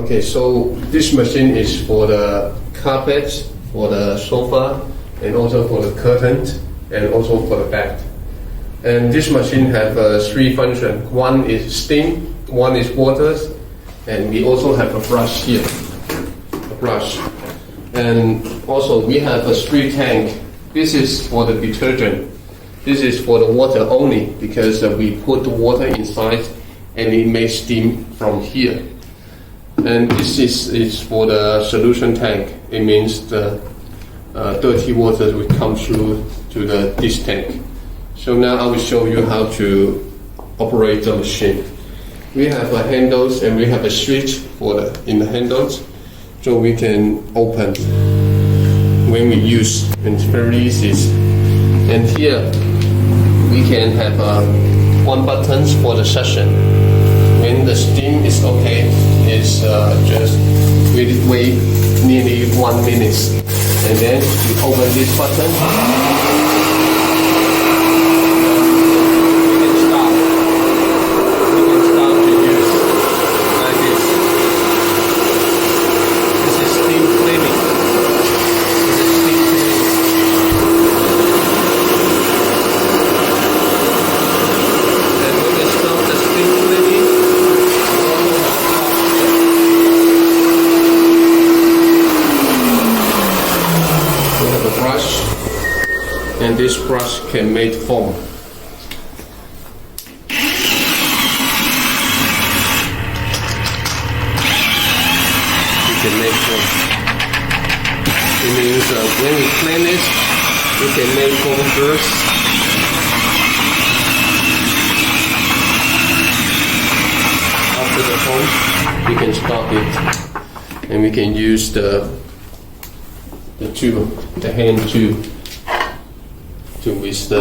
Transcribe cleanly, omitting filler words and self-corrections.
Okay, so this machine is for the carpet, for the sofa, and also for the curtain, and also for the bed. And this machine have three functions. One is steam, one is water, and we also have a brush here, a brush. And also we have a three tank. This is for the detergent. This is for the water only because we put the water inside and it makes steam from here. And this is for the solution tank. It means the dirty water will come through to this tank. So now I will show you how to operate the machine. We have a handles and we have a switch in the handles, so we can open when we use, and it's very easy. And here we can have one button for the session. When the steam is okay, it's just wait nearly 1 minute, and then you open this button. And this brush can make foam. You can make foam. It means when we clean it, we can make foam first. After the foam, we can stop it, and we can use the hand to with the